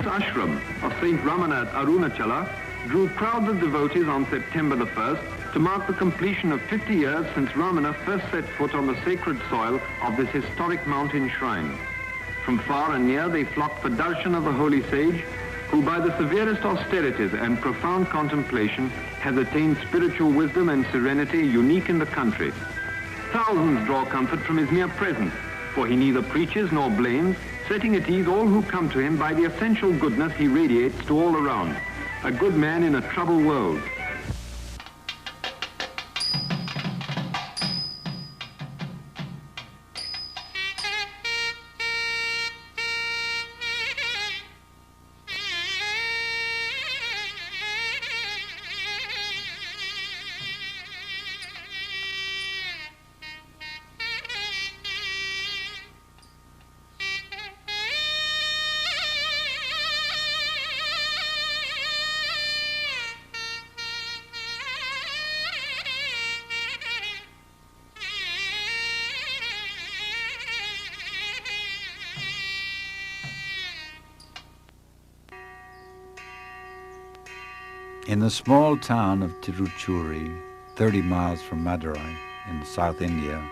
ashram of Saint Ramana at Arunachala drew crowds of devotees on September the 1st to mark the completion of 50 years since Ramana first set foot on the sacred soil of this historic mountain shrine. From far and near they flocked for darshan of the holy sage, who by the severest austerities and profound contemplation has attained spiritual wisdom and serenity unique in the country. Thousands draw comfort from his mere presence, for he neither preaches nor blames, setting at ease all who come to him by the essential goodness he radiates to all around. A good man in a troubled world. In the small town of Tiruchuri, 30 miles from Madurai in South India,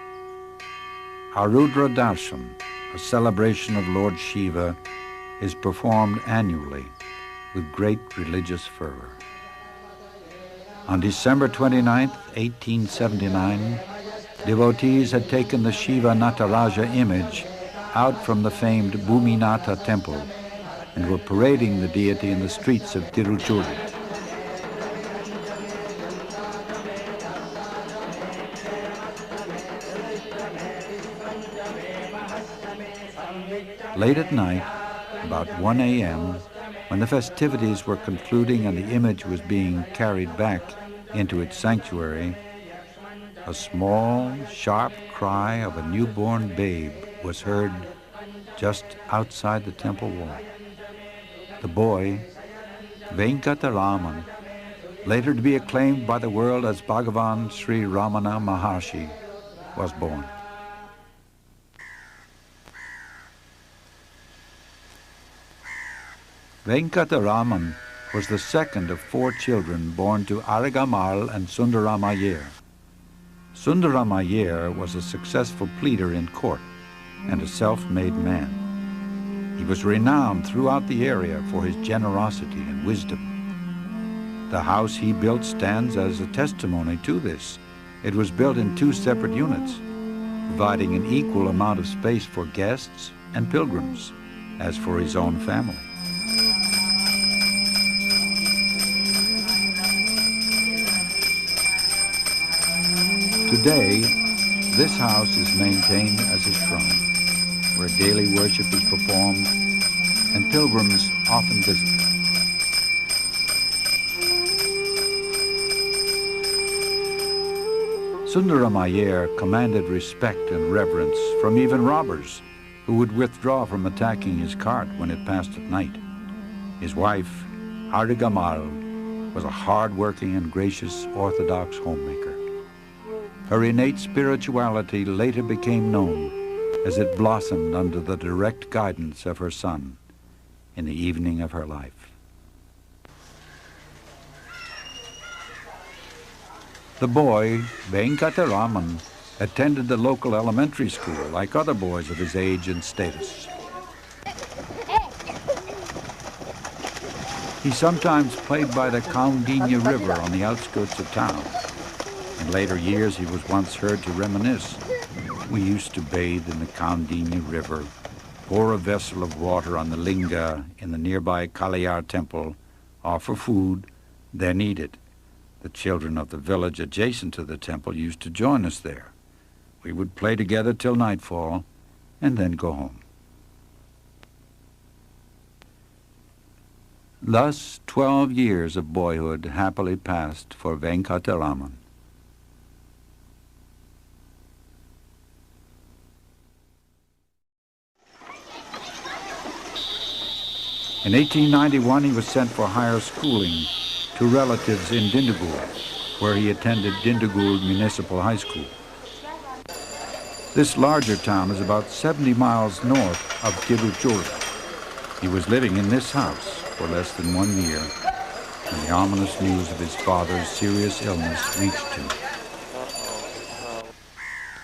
Arudra Darshan, a celebration of Lord Shiva, is performed annually with great religious fervor. On December 29, 1879, devotees had taken the Shiva Nataraja image out from the famed Bhuminatha temple and were parading the deity in the streets of Tiruchuri. Late at night, about 1 a.m., when the festivities were concluding and the image was being carried back into its sanctuary, a small, sharp cry of a newborn babe was heard just outside the temple wall. The boy, Venkataraman, later to be acclaimed by the world as Bhagavan Sri Ramana Maharshi, was born. Venkataraman was the second of 4 children born to Arigamal and Sundaram Iyer. Sundaram Iyer was a successful pleader in court and a self-made man. He was renowned throughout the area for his generosity and wisdom. The house he built stands as a testimony to this. It was built in 2 separate units, providing an equal amount of space for guests and pilgrims as for his own family. Today, this house is maintained as a shrine where daily worship is performed and pilgrims often visit. Sundaram Iyer commanded respect and reverence from even robbers who would withdraw from attacking his cart when it passed at night. His wife, Arigamal, was a hard-working and gracious Orthodox homemaker. Her innate spirituality later became known as it blossomed under the direct guidance of her son in the evening of her life. The boy, Venkataraman, attended the local elementary school like other boys of his age and status. He sometimes played by the Kaundinya River on the outskirts of town. In later years, he was once heard to reminisce. We used to bathe in the Kaundinya River, pour a vessel of water on the linga in the nearby Kalayar temple, offer food, then eat it. The children of the village adjacent to the temple used to join us there. We would play together till nightfall and then go home. Thus, 12 years of boyhood happily passed for Venkataraman. In 1891, he was sent for higher schooling to relatives in Dindigul, where he attended Dindigul Municipal High School. This larger town is about 70 miles north of Tiruchur. He was living in this house for less than 1 year when the ominous news of his father's serious illness reached him.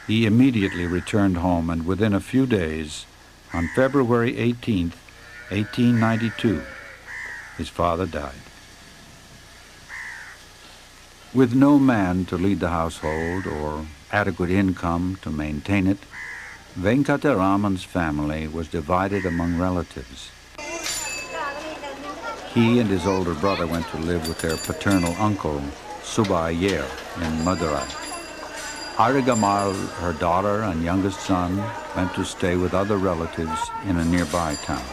He immediately returned home, and within a few days, on February 18th, 1892, his father died. With no man to lead the household or adequate income to maintain it, Venkataraman's family was divided among relatives. He and his older brother went to live with their paternal uncle, Subba Iyer, in Madurai. Arigamal, her daughter and youngest son, went to stay with other relatives in a nearby town.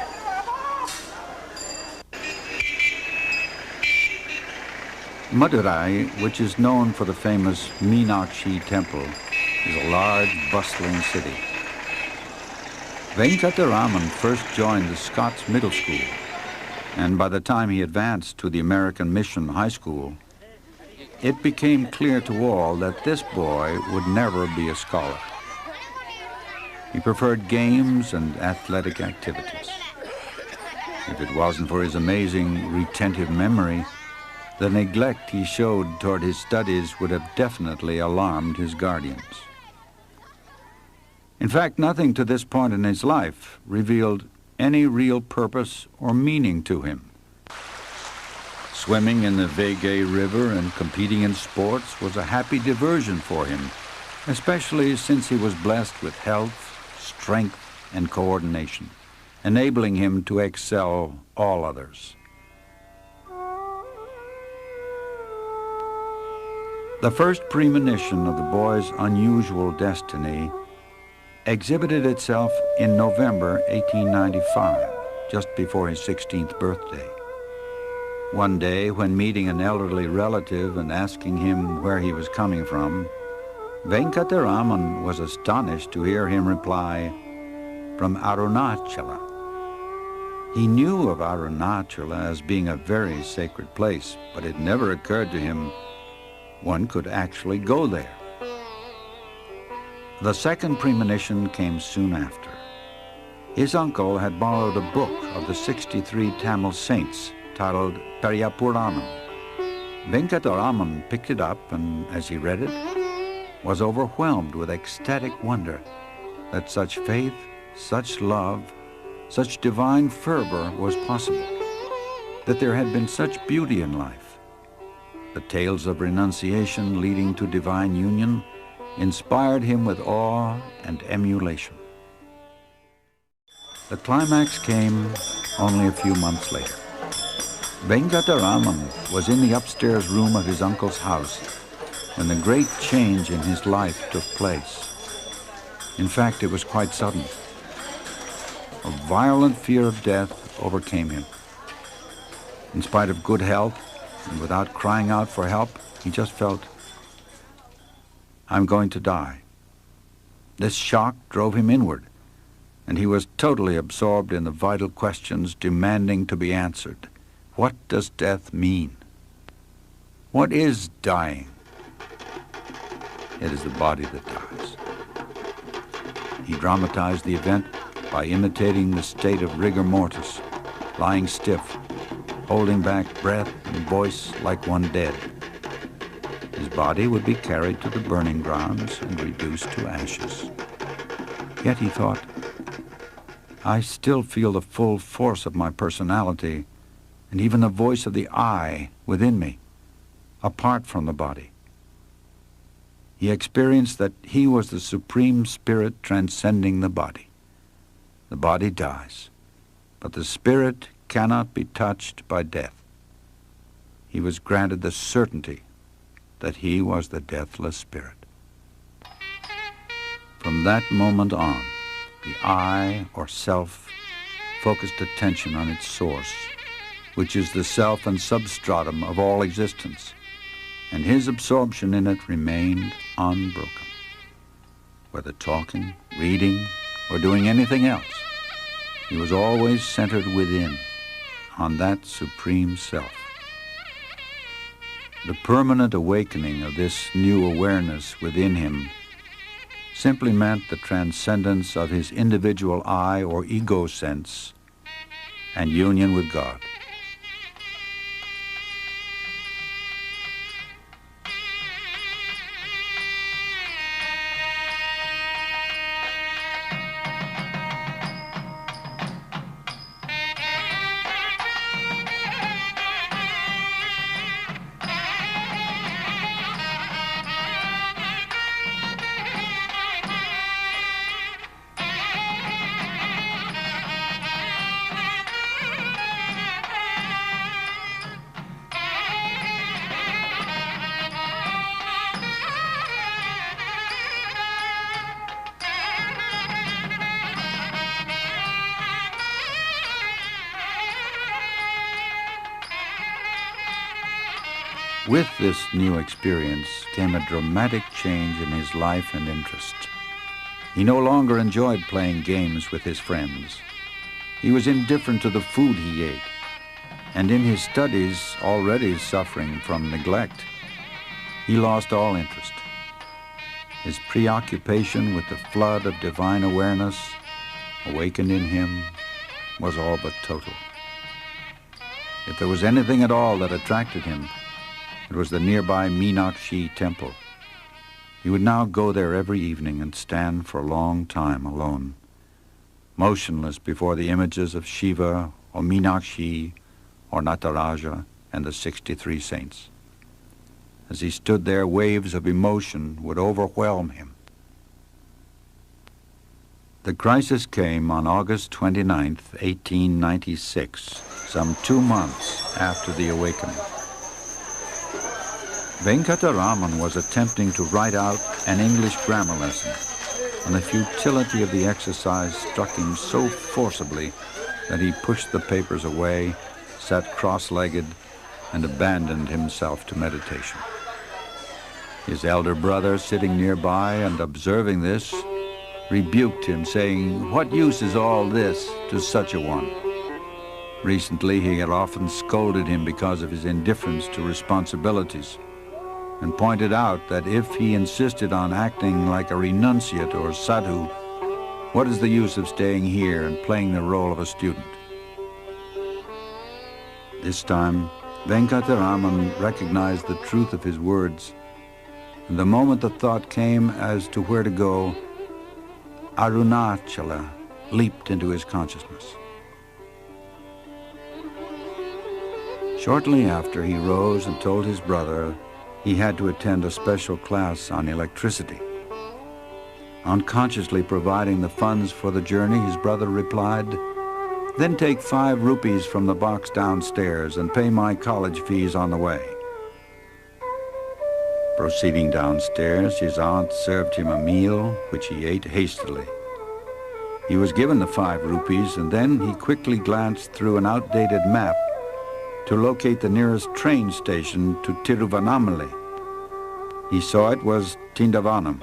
Madurai, which is known for the famous Meenakshi temple, is a large, bustling city. Venkataraman first joined the Scots Middle School, and by the time he advanced to the American Mission High School, it became clear to all that this boy would never be a scholar. He preferred games and athletic activities. If it wasn't for his amazing retentive memory, the neglect he showed toward his studies would have definitely alarmed his guardians. In fact, nothing to this point in his life revealed any real purpose or meaning to him. Swimming in the Vegay River and competing in sports was a happy diversion for him, especially since he was blessed with health, strength, and coordination, enabling him to excel all others. The first premonition of the boy's unusual destiny exhibited itself in November 1895, just before his 16th birthday. One day, when meeting an elderly relative and asking him where he was coming from, Venkataraman was astonished to hear him reply, "From Arunachala." He knew of Arunachala as being a very sacred place, but it never occurred to him one could actually go there. The second premonition came soon after. His uncle had borrowed a book of the 63 Tamil saints titled Periyapuranam. Venkataraman picked it up and, as he read it, was overwhelmed with ecstatic wonder that such faith, such love, such divine fervor was possible, that there had been such beauty in life. The tales of renunciation leading to divine union inspired him with awe and emulation. The climax came only a few months later. Venkataraman was in the upstairs room of his uncle's house when the great change in his life took place. In fact, it was quite sudden. A violent fear of death overcame him. In spite of good health and without crying out for help, he just felt, "I'm going to die." This shock drove him inward, and he was totally absorbed in the vital questions demanding to be answered. What does death mean? What is dying? It is the body that dies. He dramatized the event by imitating the state of rigor mortis, lying stiff, holding back breath and voice like one dead. His body would be carried to the burning grounds and reduced to ashes. Yet he thought, I still feel the full force of my personality and even the voice of the I within me, apart from the body. He experienced that he was the supreme spirit transcending the body. The body dies, but the spirit cannot be touched by death. He was granted the certainty that he was the deathless spirit. From that moment on, the I, or self, focused attention on its source, which is the self and substratum of all existence, and his absorption in it remained unbroken. Whether talking, reading, or doing anything else, he was always centered within, on that supreme self. The permanent awakening of this new awareness within him simply meant the transcendence of his individual I or ego sense and union with God. With this new experience came a dramatic change in his life and interest. He no longer enjoyed playing games with his friends. He was indifferent to the food he ate, and in his studies, already suffering from neglect, he lost all interest. His preoccupation with the flood of divine awareness awakened in him was all but total. If there was anything at all that attracted him, it was the nearby Meenakshi temple. He would now go there every evening and stand for a long time alone, motionless before the images of Shiva or Meenakshi or Nataraja and the 63 saints. As he stood there, waves of emotion would overwhelm him. The crisis came on August 29th, 1896, some 2 months after the awakening. Venkataraman was attempting to write out an English grammar lesson, and the futility of the exercise struck him so forcibly that he pushed the papers away, sat cross-legged, and abandoned himself to meditation. His elder brother, sitting nearby and observing this, rebuked him, saying, "What use is all this to such a one?" Recently, he had often scolded him because of his indifference to responsibilities, and pointed out that if he insisted on acting like a renunciate or sadhu, what is the use of staying here and playing the role of a student? This time, Venkataraman recognized the truth of his words, and the moment the thought came as to where to go, Arunachala leaped into his consciousness. Shortly after, he rose and told his brother he had to attend a special class on electricity. Unconsciously providing the funds for the journey, his brother replied, "Then take 5 rupees from the box downstairs and pay my college fees on the way." Proceeding downstairs, his aunt served him a meal, which he ate hastily. He was given the 5 rupees, and then he quickly glanced through an outdated map to locate the nearest train station to Tiruvannamalai. He saw it was Tindavanam,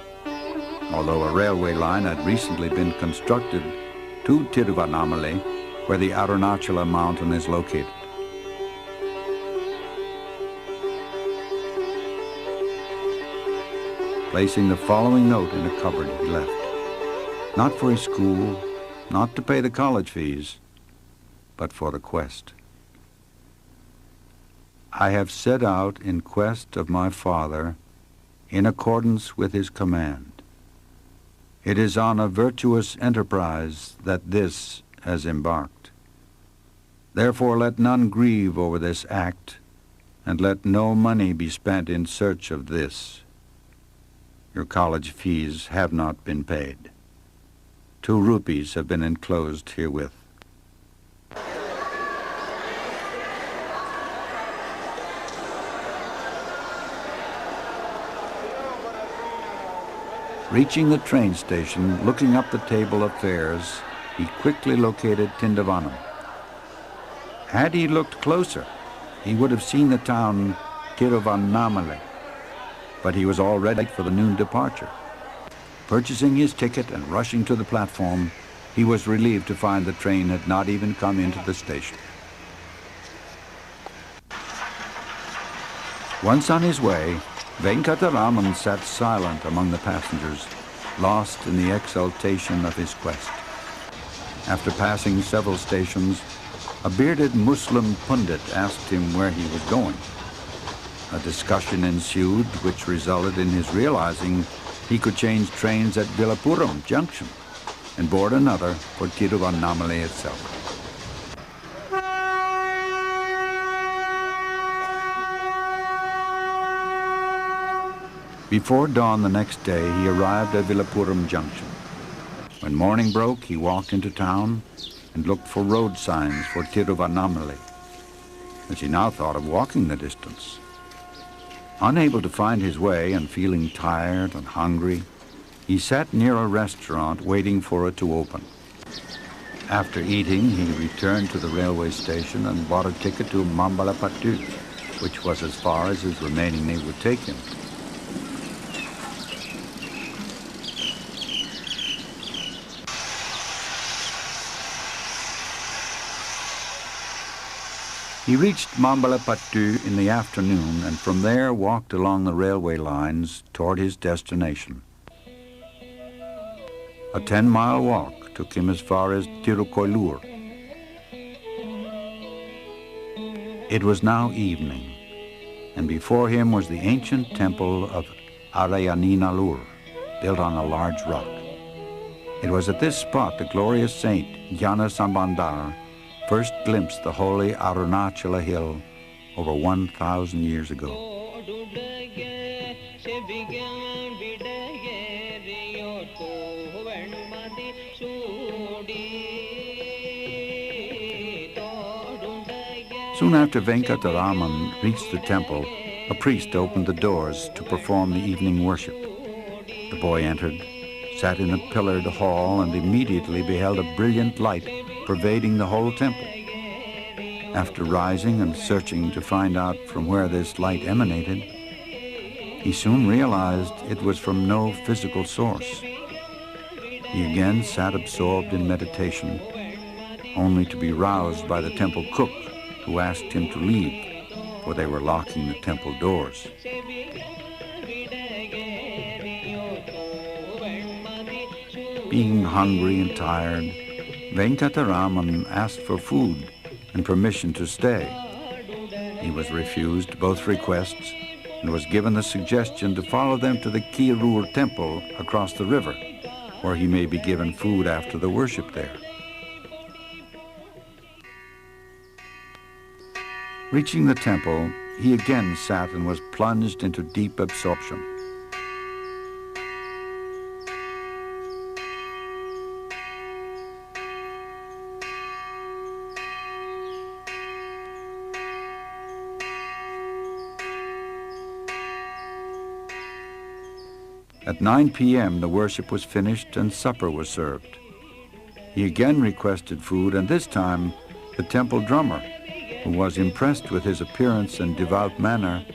although a railway line had recently been constructed to Tiruvannamalai, where the Arunachala mountain is located. Placing the following note in a cupboard, he left. Not for his school, not to pay the college fees, but for the quest. "I have set out in quest of my Father in accordance with his command. It is on a virtuous enterprise that this has embarked. Therefore let none grieve over this act, and let no money be spent in search of this. Your college fees have not been paid. 2 rupees have been enclosed herewith." Reaching the train station, looking up the table of fares, he quickly located Tindavanam. Had he looked closer, he would have seen the town Tiruvannamalai, but he was all ready for the noon departure. Purchasing his ticket and rushing to the platform, he was relieved to find the train had not even come into the station. Once on his way, Venkataraman sat silent among the passengers, lost in the exaltation of his quest. After passing several stations, A bearded Muslim pundit asked him where he was going. A discussion ensued which resulted in his realizing he could change trains at Villapuram Junction and board another for Tiruvannamalai itself. Before dawn the next day, he arrived at Villapuram Junction. When morning broke, he walked into town and looked for road signs for Tiruvannamalai, as he now thought of walking the distance. Unable to find his way and feeling tired and hungry, he sat near a restaurant waiting for it to open. After eating, he returned to the railway station and bought a ticket to Mambalapattu, which was as far as his remaining day would take him. He reached Mambalapattu in the afternoon and from there walked along the railway lines toward his destination. A 10-mile walk took him as far as Tirukoilur. It was now evening, and before him was the ancient temple of Arayaninalur, built on a large rock. It was at this spot the glorious saint Jana Sambandar first glimpsed the holy Arunachala hill over 1,000 years ago. Soon after Venkataraman reached the temple, a priest opened the doors to perform the evening worship. The boy entered, sat in a pillared hall, and immediately beheld a brilliant light pervading the whole temple. After rising and searching to find out from where this light emanated, he soon realized it was from no physical source. He again sat absorbed in meditation, only to be roused by the temple cook, who asked him to leave, for they were locking the temple doors. Being hungry and tired, Venkataraman asked for food and permission to stay. He was refused both requests and was given the suggestion to follow them to the Kirur temple across the river, where he may be given food after the worship there. Reaching the temple, he again sat and was plunged into deep absorption. At 9 p.m., the worship was finished and supper was served. He again requested food, and this time the temple drummer, who was impressed with his appearance and devout manner,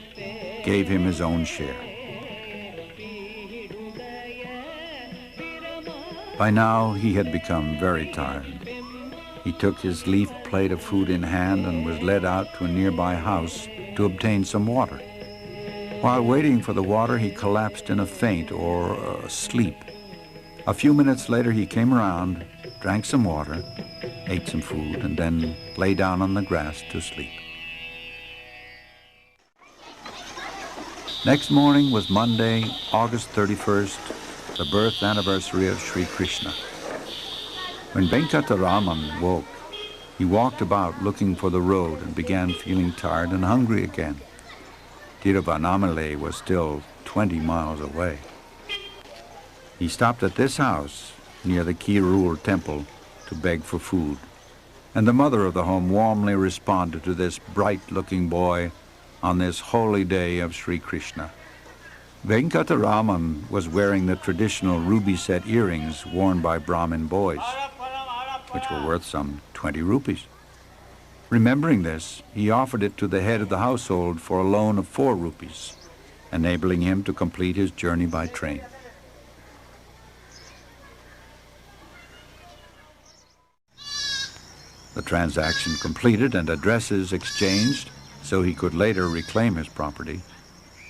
gave him his own share. By now, he had become very tired. He took his leaf plate of food in hand and was led out to a nearby house to obtain some water. While waiting for the water, he collapsed in a faint or sleep. A few minutes later, he came around, drank some water, ate some food, and then lay down on the grass to sleep. Next morning was Monday, August 31st, the birth anniversary of Sri Krishna. When Venkataraman woke, he walked about looking for the road and began feeling tired and hungry again. Tiruvannamalai was still 20 miles away. He stopped at this house near the Kirur temple to beg for food, and the mother of the home warmly responded to this bright-looking boy on this holy day of Sri Krishna. Venkataraman was wearing the traditional ruby-set earrings worn by Brahmin boys, which were worth some 20 rupees. Remembering this, he offered it to the head of the household for a loan of 4 rupees, enabling him to complete his journey by train. The transaction completed and addresses exchanged so he could later reclaim his property,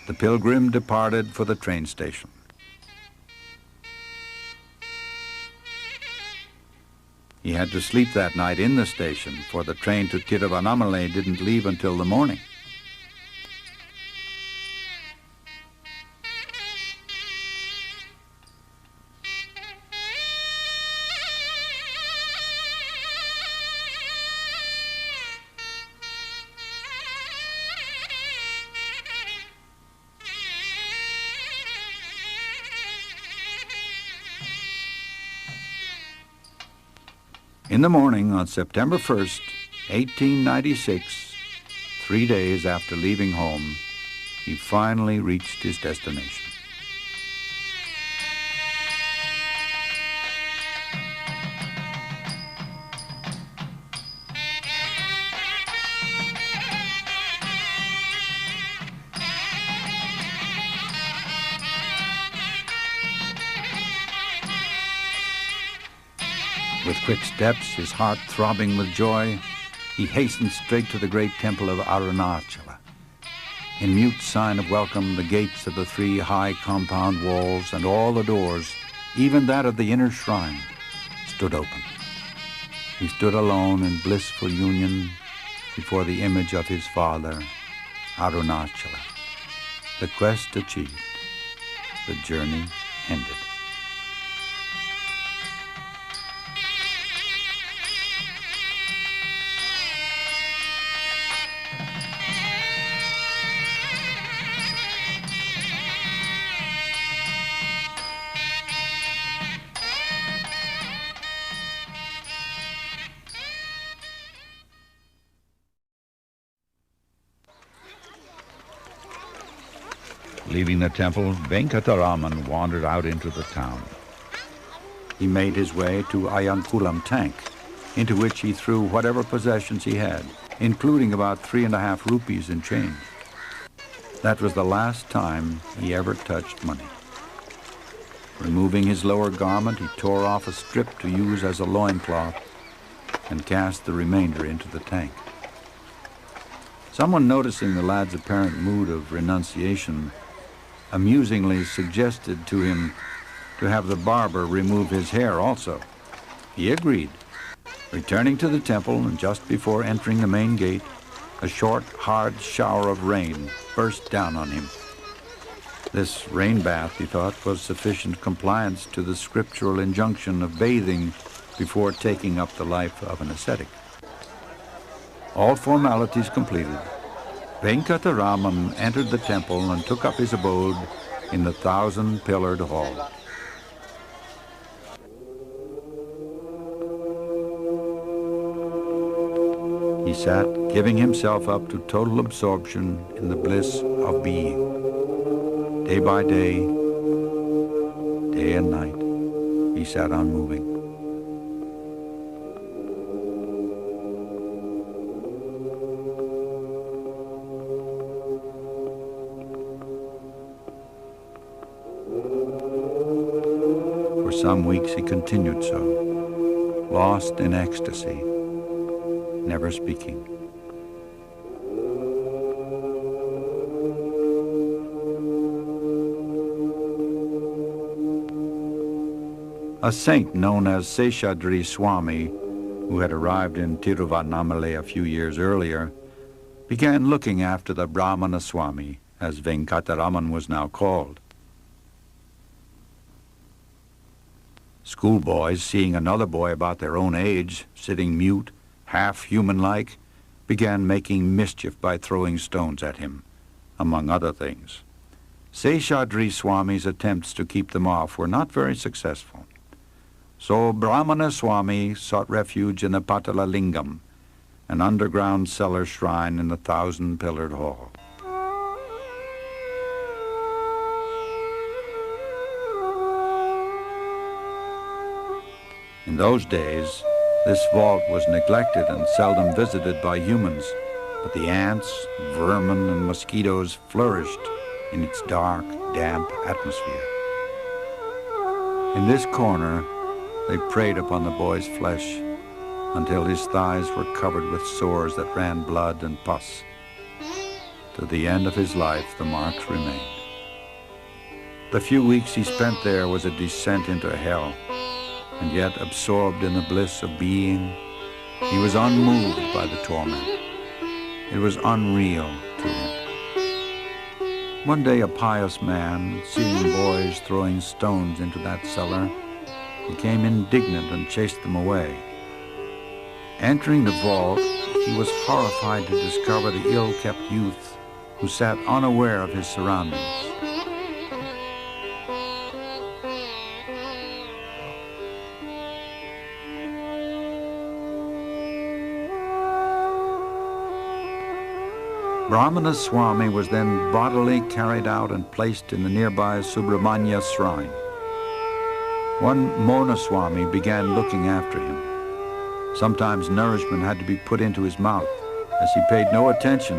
the pilgrim departed for the train station. He had to sleep that night in the station, for the train to Tiruvannamalai didn't leave until the morning. In the morning on September 1st, 1896, 3 days after leaving home, he finally reached his destination. With quick steps, his heart throbbing with joy, he hastened straight to the great temple of Arunachala. In mute sign of welcome, the gates of the 3 high compound walls and all the doors, even that of the inner shrine, stood open. He stood alone in blissful union before the image of his father, Arunachala. The quest achieved, the journey ended. Leaving the temple, Venkataraman wandered out into the town. He made his way to Ayankulam tank, into which he threw whatever possessions he had, including about 3.5 rupees in change. That was the last time he ever touched money. Removing his lower garment, he tore off a strip to use as a loincloth and cast the remainder into the tank. Someone, noticing the lad's apparent mood of renunciation, amusingly suggested to him to have the barber remove his hair also. He agreed. Returning to the temple, and just before entering the main gate, a short, hard shower of rain burst down on him. This rain bath, he thought, was sufficient compliance to the scriptural injunction of bathing before taking up the life of an ascetic. All formalities completed, Venkataraman entered the temple and took up his abode in the 1,000-pillared hall. He sat, giving himself up to total absorption in the bliss of being. Day by day, day and night, he sat unmoving. For some weeks he continued so, lost in ecstasy, never speaking. A saint known as Seshadri Swami, who had arrived in Tiruvannamalai a few years earlier, began looking after the Ramana Swami, as Venkataraman was now called. Schoolboys, seeing another boy about their own age, sitting mute, half human-like, began making mischief by throwing stones at him, among other things. Seshadri Swami's attempts to keep them off were not very successful. So Brahmana Swami sought refuge in the Patala Lingam, an underground cellar shrine in the 1,000-pillared hall. In those days, this vault was neglected and seldom visited by humans, but the ants, vermin, and mosquitoes flourished in its dark, damp atmosphere. In this corner, they preyed upon the boy's flesh until his thighs were covered with sores that ran blood and pus. To the end of his life, the marks remained. The few weeks he spent there was a descent into hell. and yet absorbed in the bliss of being, he was unmoved by the torment. It was unreal to him. One day a pious man, seeing boys throwing stones into that cellar, became indignant and chased them away. Entering the vault, he was horrified to discover the ill-kept youth who sat unaware of his surroundings. Ramana Swami was then bodily carried out and placed in the nearby Subramanya shrine. One Mona Swami began looking after him. Sometimes nourishment had to be put into his mouth, as he paid no attention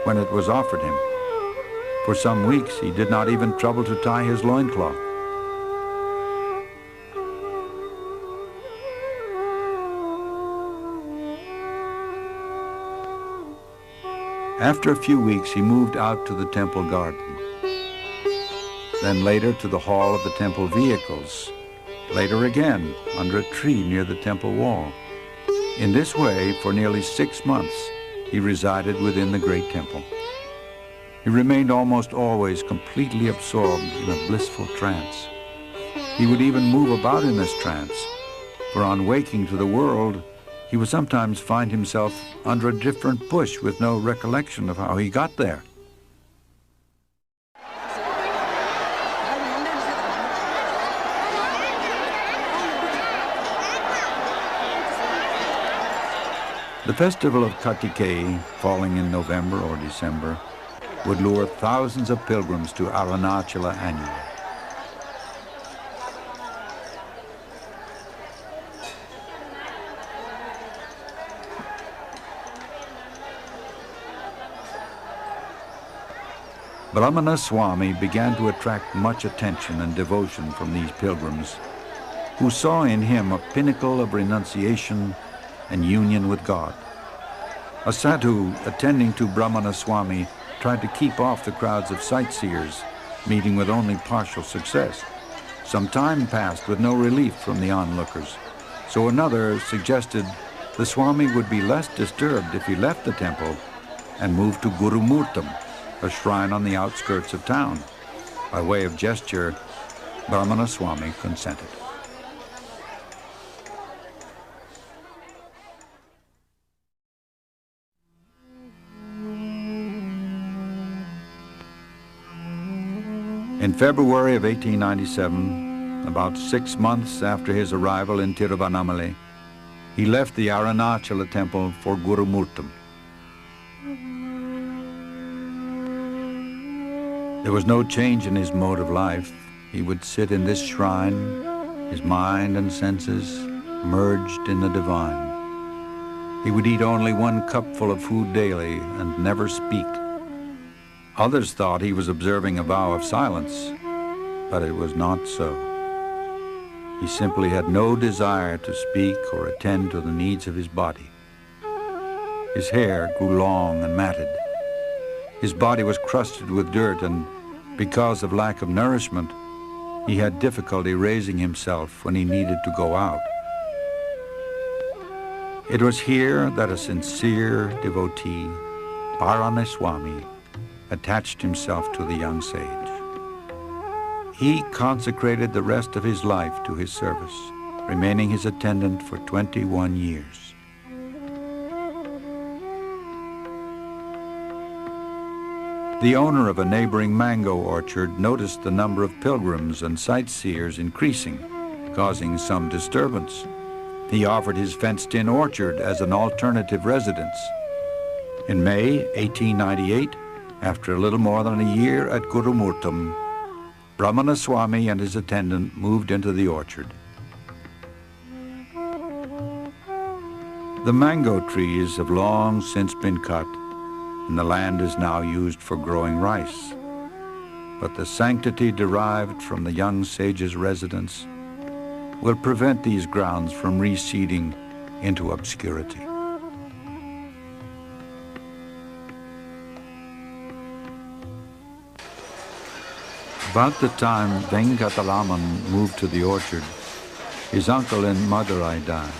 when it was offered him. For some weeks he did not even trouble to tie his loincloth. After a few weeks, he moved out to the temple garden, then later to the hall of the temple vehicles, later again under a tree near the temple wall. In this way, for nearly 6 months, he resided within the great temple. He remained almost always completely absorbed in a blissful trance. He would even move about in this trance, for on waking to the world, he would sometimes find himself under a different bush with no recollection of how he got there. The festival of Kartikeya, falling in November or December, would lure thousands of pilgrims to Arunachala annually. Ramana Swami began to attract much attention and devotion from these pilgrims, who saw in him a pinnacle of renunciation and union with God. A sadhu attending to Ramana Swami tried to keep off the crowds of sightseers, meeting with only partial success. Some time passed with no relief from the onlookers, so another suggested the Swami would be less disturbed if he left the temple and moved to Gurumurtam, a shrine on the outskirts of town. By way of gesture, Ramana Swami consented. In February of 1897, about 6 months after his arrival in Tiruvannamalai, he left the Arunachala temple for Gurumurtam. There was no change in his mode of life. He would sit in this shrine, his mind and senses merged in the divine. He would eat only 1 cupful of food daily and never speak. Others thought he was observing a vow of silence, but it was not so. He simply had no desire to speak or attend to the needs of his body. His hair grew long and matted. His body was crusted with dirt, and because of lack of nourishment, he had difficulty raising himself when he needed to go out. It was here that a sincere devotee, Ramana Swami, attached himself to the young sage. He consecrated the rest of his life to his service, remaining his attendant for 21 years. The owner of a neighboring mango orchard noticed the number of pilgrims and sightseers increasing, causing some disturbance. He offered his fenced-in orchard as an alternative residence. In May 1898, after a little more than a year at Gurumurtam, Ramana Swami and his attendant moved into the orchard. The mango trees have long since been cut, and the land is now used for growing rice. But the sanctity derived from the young sage's residence will prevent these grounds from receding into obscurity. About the time Venkataraman moved to the orchard, his uncle in Madurai died.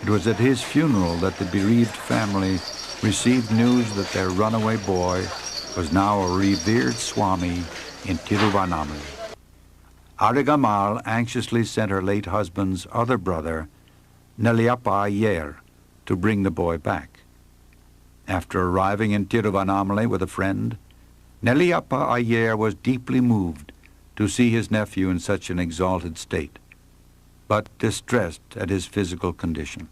It was at his funeral that the bereaved family received news that their runaway boy was now a revered Swami in Tiruvannamalai. Arigamal anxiously sent her late husband's other brother, Nelliyappa Iyer, to bring the boy back. After arriving in Tiruvannamalai with a friend, Nelliyappa Iyer was deeply moved to see his nephew in such an exalted state, but distressed at his physical condition.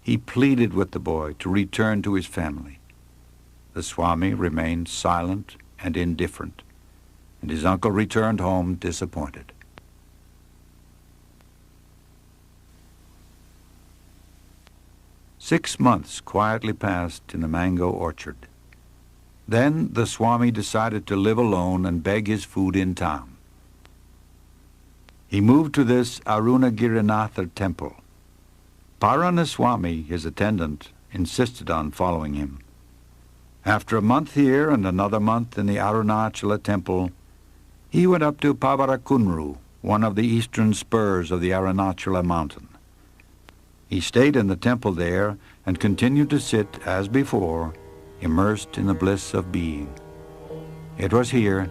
He pleaded with the boy to return to his family. The Swami remained silent and indifferent, and his uncle returned home disappointed. Six months quietly passed in the mango orchard. Then the Swami decided to live alone and beg his food in town. He moved to this Arunagirinatha temple. Paranaswami, his attendant, insisted on following him. After a month here and another month in the Arunachala temple, he went up to Pavarakunru, one of the eastern spurs of the Arunachala mountain. He stayed in the temple there and continued to sit, as before, immersed in the bliss of being. It was here,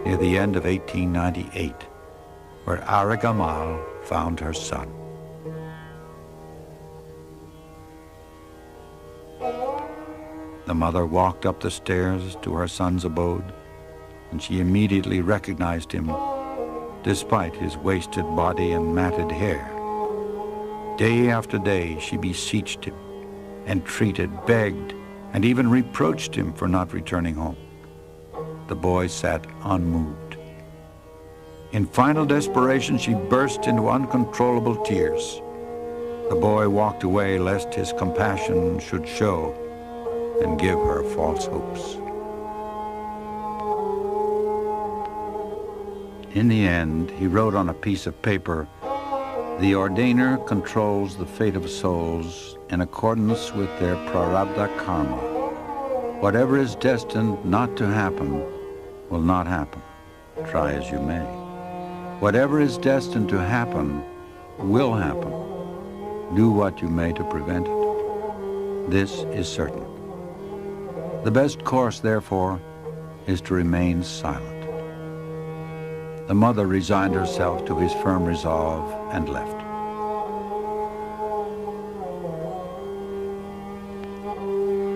near the end of 1898, where Arigamal found her son. The mother walked up the stairs to her son's abode, and she immediately recognized him, despite his wasted body and matted hair. Day after day she beseeched him, entreated, begged, and even reproached him for not returning home. The boy sat unmoved. In final desperation, she burst into uncontrollable tears. The boy walked away lest his compassion should show and give her false hopes. In the end, he wrote on a piece of paper, "The ordainer controls the fate of souls in accordance with their prarabdha karma. Whatever is destined not to happen will not happen, try as you may. Whatever is destined to happen will happen. Do what you may to prevent it. This is certain. The best course, therefore, is to remain silent." The mother resigned herself to his firm resolve and left.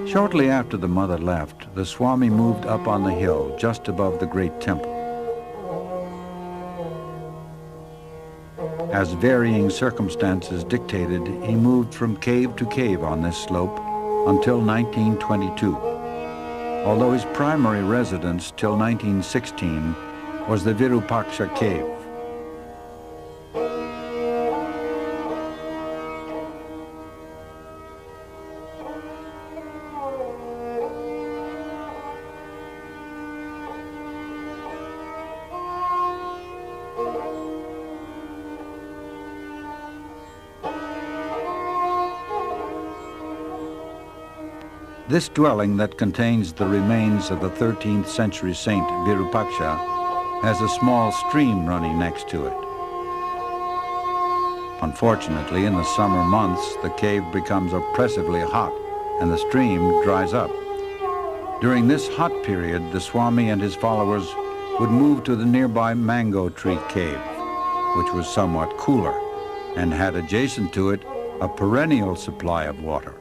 Shortly after the mother left, the Swami moved up on the hill just above the great temple. As varying circumstances dictated, he moved from cave to cave on this slope until 1922, although his primary residence till 1916 was the Virupaksha cave. This dwelling that contains the remains of the 13th century saint Virupaksha has a small stream running next to it. Unfortunately, in the summer months, the cave becomes oppressively hot and the stream dries up. During this hot period, the Swami and his followers would move to the nearby mango tree cave, which was somewhat cooler and had adjacent to it a perennial supply of water.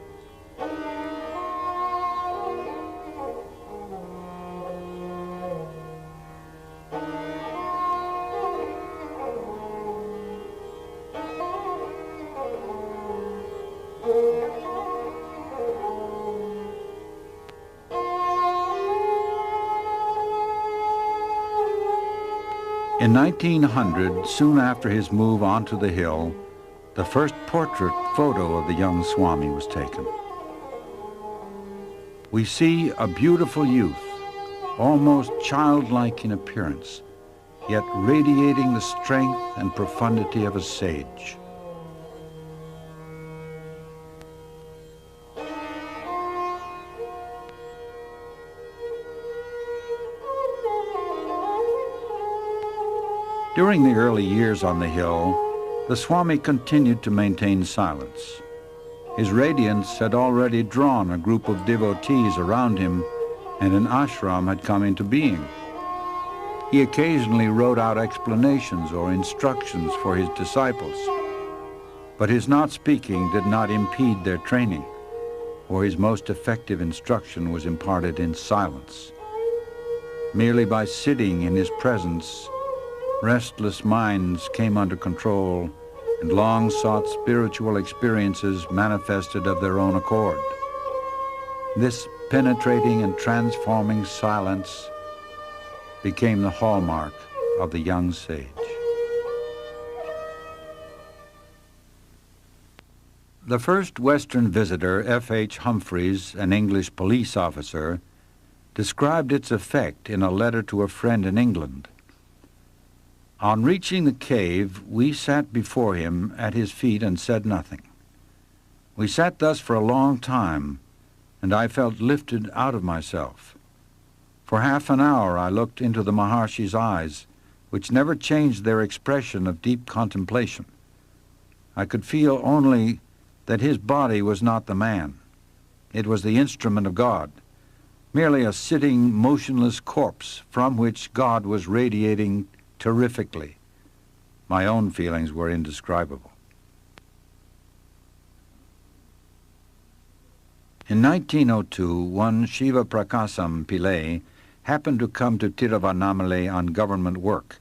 In 1900, soon after his move onto the hill, the first portrait photo of the young Swami was taken. We see a beautiful youth, almost childlike in appearance, yet radiating the strength and profundity of a sage. During the early years on the hill, The Swami continued to maintain silence. His radiance had already drawn a group of devotees around him, and an ashram had come into being. He occasionally wrote out explanations or instructions for his disciples, but his not speaking did not impede their training, for his most effective instruction was imparted in silence. Merely by sitting in his presence, restless minds came under control, and long-sought spiritual experiences manifested of their own accord. This penetrating and transforming silence became the hallmark of the young sage. The first Western visitor, F.H. Humphreys, an English police officer, described its effect in a letter to a friend in England. On reaching the cave, we sat before him at his feet and said nothing. We sat thus for a long time, and I felt lifted out of myself. For half an hour I looked into the Maharshi's eyes, which never changed their expression of deep contemplation. I could feel only that his body was not the man. It was the instrument of God, merely a sitting, motionless corpse from which God was radiating terrifically. My own feelings were indescribable. In 1902, one Shiva Prakasam Pillai happened to come to Tiruvannamalai on government work.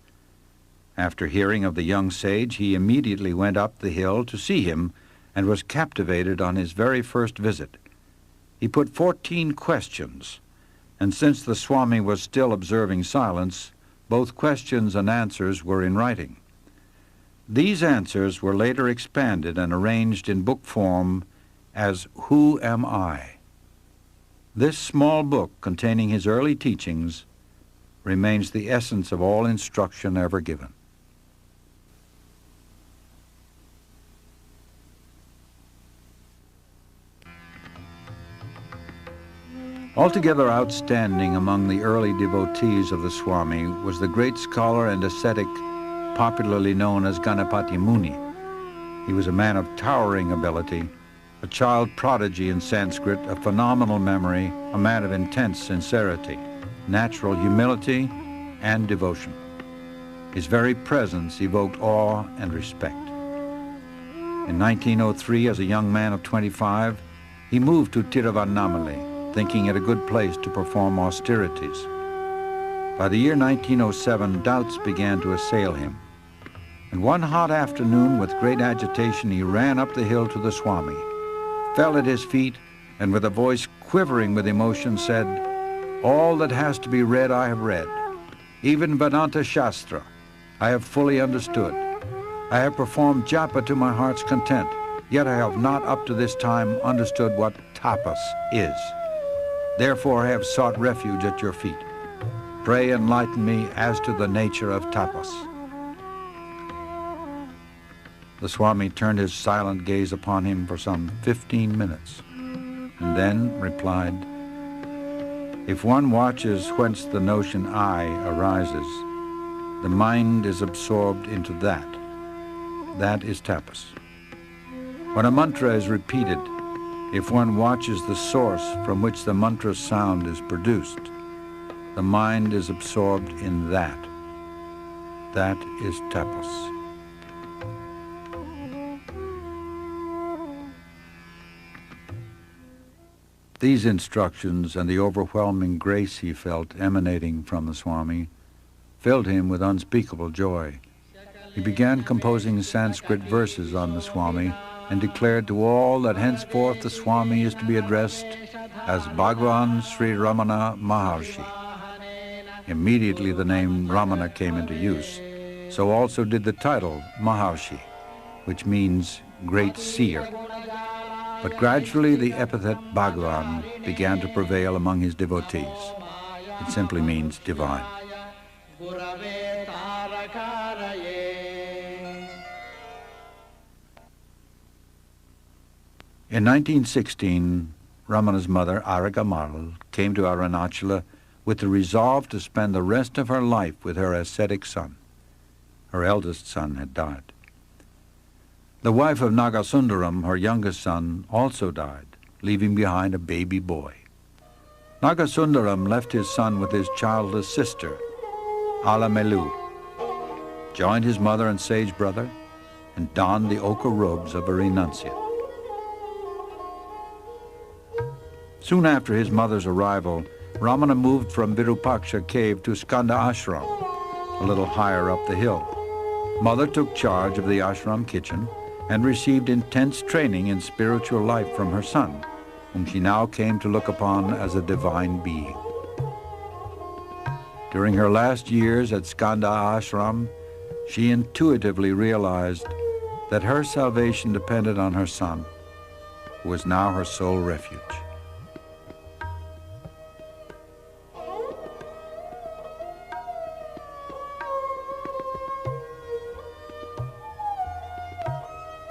After hearing of the young sage, he immediately went up the hill to see him and was captivated on his very first visit. He put 14 questions, and since the Swami was still observing silence, both questions and answers were in writing. These answers were later expanded and arranged in book form as Who Am I? This small book, containing his early teachings, remains the essence of all instruction ever given. Altogether outstanding among the early devotees of the Swami was the great scholar and ascetic popularly known as Ganapati Muni. He was a man of towering ability, a child prodigy in Sanskrit, a phenomenal memory, a man of intense sincerity, natural humility, and devotion. His very presence evoked awe and respect. In 1903, as a young man of 25, he moved to Tiruvannamalai, thinking it a good place to perform austerities. By the year 1907, doubts began to assail him. And one hot afternoon, with great agitation, he ran up the hill to the Swami, fell at his feet, and with a voice quivering with emotion said, "All that has to be read I have read. Even Vedanta Shastra I have fully understood. I have performed japa to my heart's content, yet I have not up to this time understood what tapas is. Therefore I have sought refuge at your feet. Pray enlighten me as to the nature of tapas." The Swami turned his silent gaze upon him for some 15 minutes, and then replied, "If one watches whence the notion I arises, the mind is absorbed into that. That is tapas. When a mantra is repeated, if one watches the source from which the mantra's sound is produced, the mind is absorbed in that. That is tapas." These instructions and the overwhelming grace he felt emanating from the Swami filled him with unspeakable joy. He began composing Sanskrit verses on the Swami and declared to all that henceforth the Swami is to be addressed as Bhagwan Sri Ramana Maharshi. Immediately the name Ramana came into use. So also did the title Maharshi, which means great seer. But gradually the epithet Bhagwan began to prevail among his devotees. It simply means divine. In 1916, Ramana's mother, Aragamal, came to Arunachala with the resolve to spend the rest of her life with her ascetic son. Her eldest son had died. The wife of Nagasundaram, her youngest son, also died, leaving behind a baby boy. Nagasundaram left his son with his childless sister, Alamelu, joined his mother and sage brother, and donned the ochre robes of a renunciate. Soon after his mother's arrival, Ramana moved from Virupaksha cave to Skanda ashram, a little higher up the hill. Mother took charge of the ashram kitchen and received intense training in spiritual life from her son, whom she now came to look upon as a divine being. During her last years at Skanda ashram, she intuitively realized that her salvation depended on her son, who was now her sole refuge.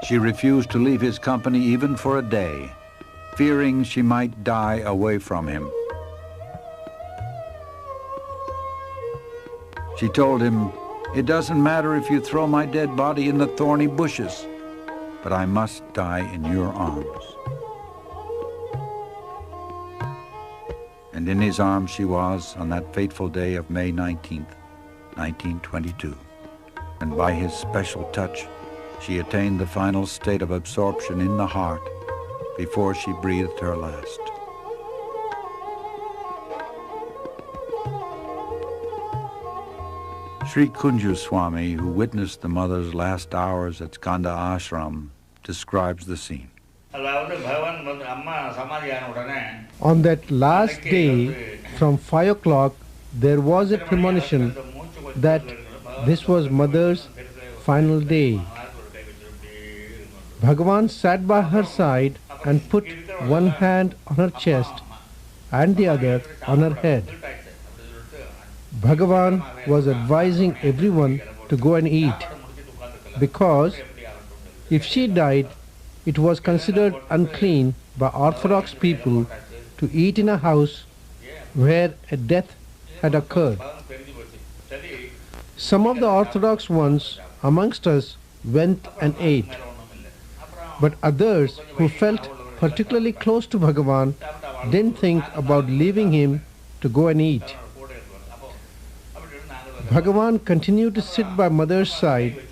She refused to leave his company even for a day, fearing she might die away from him. She told him, "It doesn't matter if you throw my dead body in the thorny bushes, but I must die in your arms." And in his arms she was on that fateful day of May 19th, 1922. And by his special touch, she attained the final state of absorption in the heart before she breathed her last. Sri Kunju Swami, who witnessed the mother's last hours at Skanda ashram, describes the scene. On that last day, from 5 o'clock, there was a premonition that this was mother's final day. Bhagavan sat by her side and put one hand on her chest and the other on her head. Bhagavan was advising everyone to go and eat, because if she died, it was considered unclean by Orthodox people to eat in a house where a death had occurred. Some of the Orthodox ones amongst us went and ate, but others who felt particularly close to Bhagavan didn't think about leaving him to go and eat. Bhagavan continued to sit by mother's side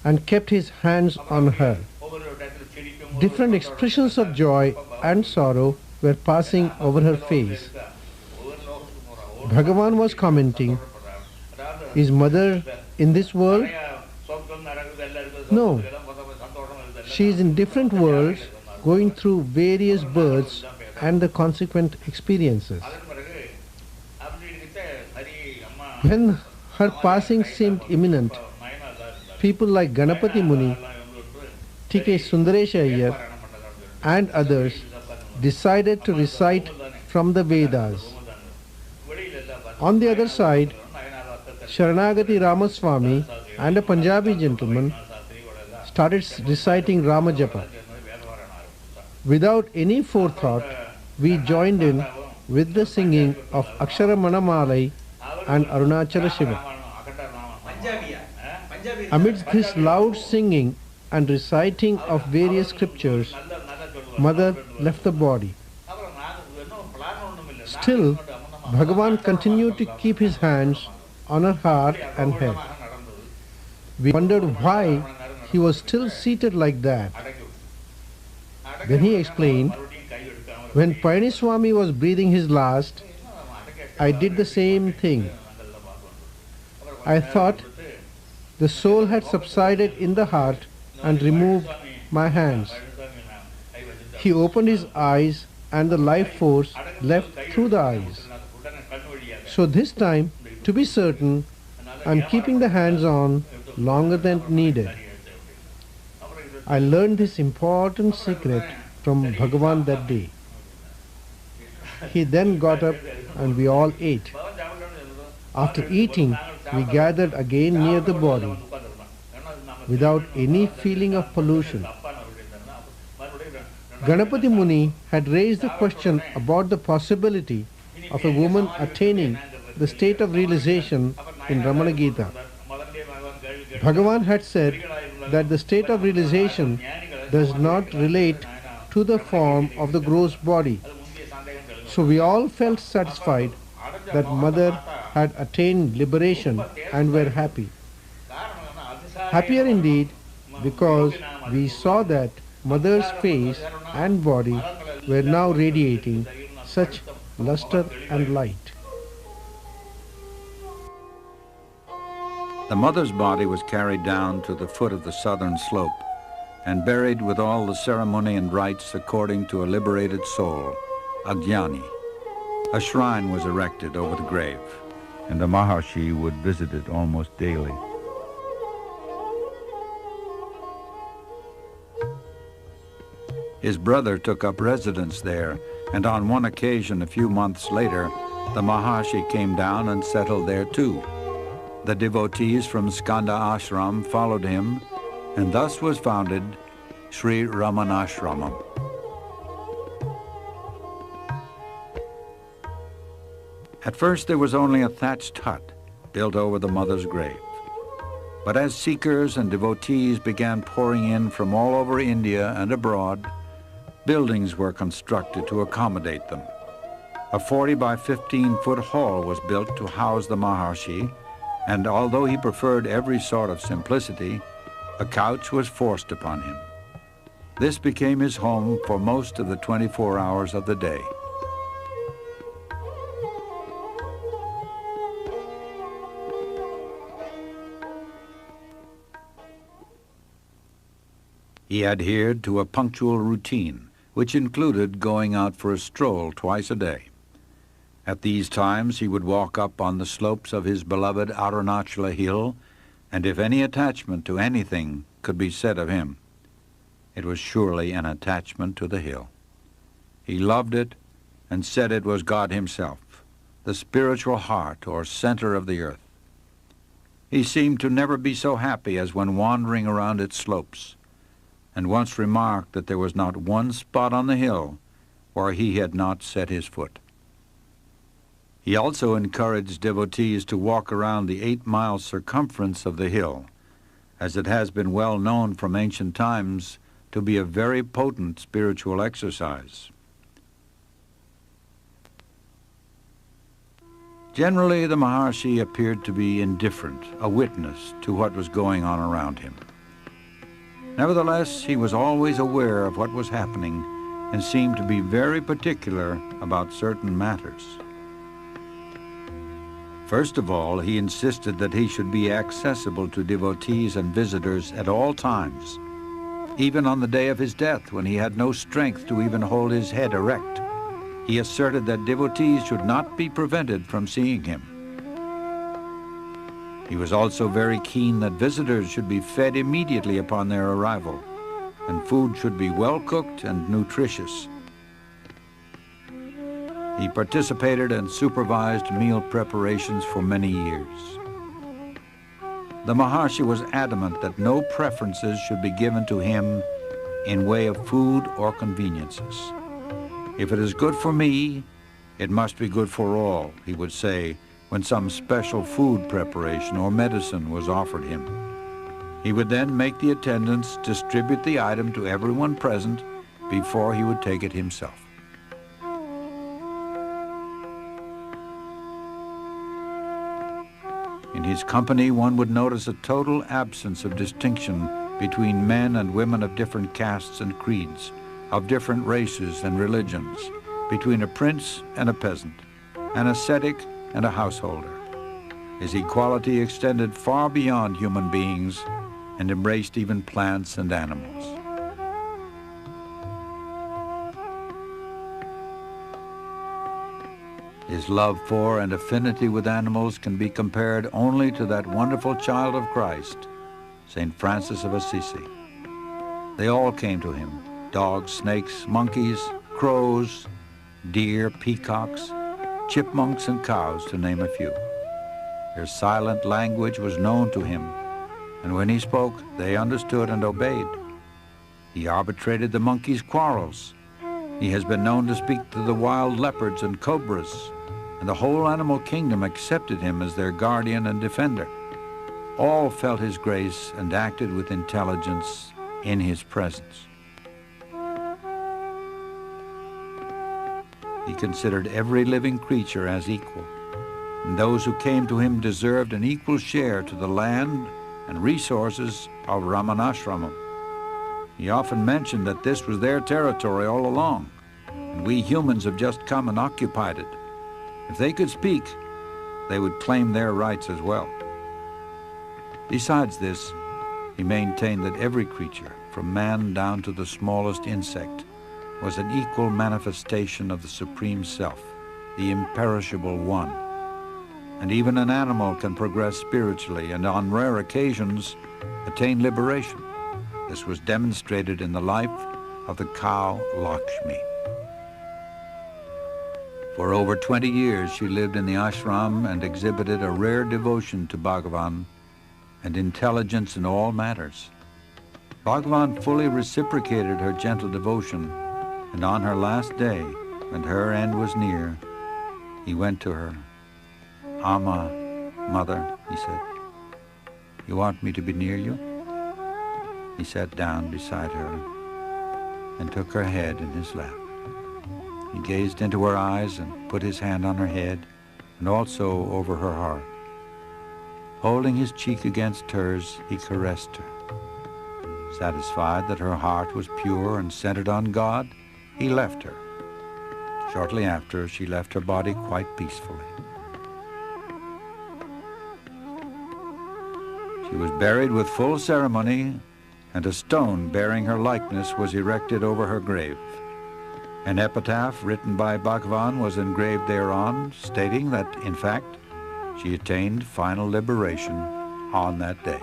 and kept his hands on her. Different expressions of joy and sorrow were passing over her face. Bhagavan was commenting, "Is mother in this world? No. She is in different worlds, going through various births and the consequent experiences." When her passing seemed imminent, people like Ganapati Muni, T.K. Sundaresha Iyer, and others decided to recite from the Vedas. On the other side, Sharanagati Ramaswamy and a Punjabi gentleman started reciting Ramajapa. Without any forethought, we joined in with the singing of Aksharamana Malai and Arunachala Shiva. Amidst this loud singing and reciting of various scriptures, mother left the body. Still, Bhagavan continued to keep his hands on her heart and head. We wondered why he was still seated like that. Then he explained, "When Palaniswami was breathing his last, I did the same thing. I thought the soul had subsided in the heart and removed my hands. He opened his eyes and the life force left through the eyes. So this time, to be certain, I'm keeping the hands on longer than needed." I learned this important secret from Bhagavan that day. He then got up and we all ate. After eating, we gathered again near the body without any feeling of pollution. Ganapati Muni had raised the question about the possibility of a woman attaining the state of realization in Ramana Gita. Bhagavan had said that the state of realization does not relate to the form of the gross body. So we all felt satisfied that Mother had attained liberation and were happy. Happier indeed, because we saw that Mother's face and body were now radiating such luster and light. The mother's body was carried down to the foot of the southern slope and buried with all the ceremony and rites according to a liberated soul, a jnani. A shrine was erected over the grave, and the Maharshi would visit it almost daily. His brother took up residence there, and on one occasion a few months later, the Maharshi came down and settled there too. The devotees from Skanda Ashram followed him, and thus was founded Sri Ramanashramam. At first there was only a thatched hut built over the mother's grave. But as seekers and devotees began pouring in from all over India and abroad, buildings were constructed to accommodate them. A 40 by 15-foot hall was built to house the Maharshi, and although he preferred every sort of simplicity, a couch was forced upon him. This became his home for most of the 24 hours of the day. He adhered to a punctual routine, which included going out for a stroll twice a day. At these times he would walk up on the slopes of his beloved Arunachala hill, and if any attachment to anything could be said of him, it was surely an attachment to the hill. He loved it and said it was God himself, the spiritual heart or center of the earth. He seemed to never be so happy as when wandering around its slopes, and once remarked that there was not one spot on the hill where he had not set his foot. He also encouraged devotees to walk around the 8-mile circumference of the hill, as it has been well known from ancient times to be a very potent spiritual exercise. Generally, the Maharshi appeared to be indifferent, a witness to what was going on around him. Nevertheless, he was always aware of what was happening and seemed to be very particular about certain matters. First of all, he insisted that he should be accessible to devotees and visitors at all times, even on the day of his death when he had no strength to even hold his head erect. He asserted that devotees should not be prevented from seeing him. He was also very keen that visitors should be fed immediately upon their arrival, and food should be well cooked and nutritious. He participated and supervised meal preparations for many years. The Maharshi was adamant that no preferences should be given to him in way of food or conveniences. If it is good for me, it must be good for all, he would say when some special food preparation or medicine was offered him. He would then make the attendants distribute the item to everyone present before he would take it himself. In his company, one would notice a total absence of distinction between men and women of different castes and creeds, of different races and religions, between a prince and a peasant, an ascetic and a householder. His equality extended far beyond human beings and embraced even plants and animals. His love for and affinity with animals can be compared only to that wonderful child of Christ, St. Francis of Assisi. They all came to him, dogs, snakes, monkeys, crows, deer, peacocks, chipmunks, and cows, to name a few. Their silent language was known to him, and when he spoke, they understood and obeyed. He arbitrated the monkeys' quarrels. He has been known to speak to the wild leopards and cobras, and the whole animal kingdom accepted him as their guardian and defender. All felt his grace and acted with intelligence in his presence. He considered every living creature as equal, and those who came to him deserved an equal share to the land and resources of Ramanashramam. He often mentioned that this was their territory all along, and we humans have just come and occupied it. If they could speak, they would claim their rights as well. Besides this, he maintained that every creature, from man down to the smallest insect, was an equal manifestation of the Supreme Self, the imperishable One. And even an animal can progress spiritually and on rare occasions attain liberation. This was demonstrated in the life of the cow Lakshmi. For over 20 years she lived in the ashram and exhibited a rare devotion to Bhagavan and intelligence in all matters. Bhagavan fully reciprocated her gentle devotion, and on her last day, when her end was near, he went to her. "Amma, Mother," he said, "you want me to be near you?" He sat down beside her and took her head in his lap. He gazed into her eyes and put his hand on her head and also over her heart. Holding his cheek against hers, he caressed her. Satisfied that her heart was pure and centered on God, he left her. Shortly after, she left her body quite peacefully. She was buried with full ceremony, and a stone bearing her likeness was erected over her grave. An epitaph written by Bhagavan was engraved thereon, stating that, in fact, she attained final liberation on that day.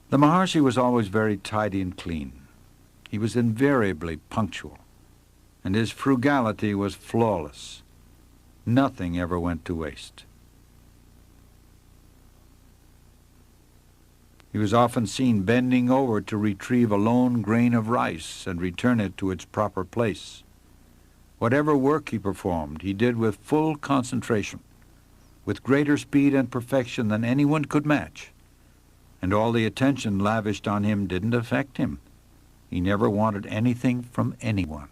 The Maharshi was always very tidy and clean. He was invariably punctual, and his frugality was flawless. Nothing ever went to waste. He was often seen bending over to retrieve a lone grain of rice and return it to its proper place. Whatever work he performed, he did with full concentration, with greater speed and perfection than anyone could match. And all the attention lavished on him didn't affect him. He never wanted anything from anyone.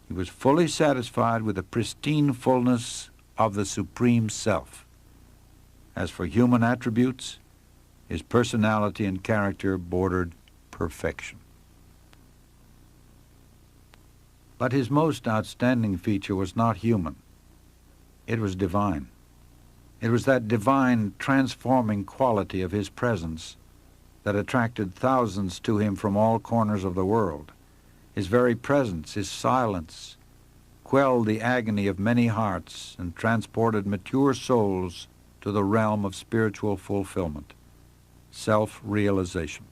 He was fully satisfied with the pristine fullness of the Supreme Self. As for human attributes, his personality and character bordered perfection. But his most outstanding feature was not human. It was divine. It was that divine, transforming quality of his presence that attracted thousands to him from all corners of the world. His very presence, his silence, quelled the agony of many hearts and transported mature souls to the realm of spiritual fulfillment, self-realization.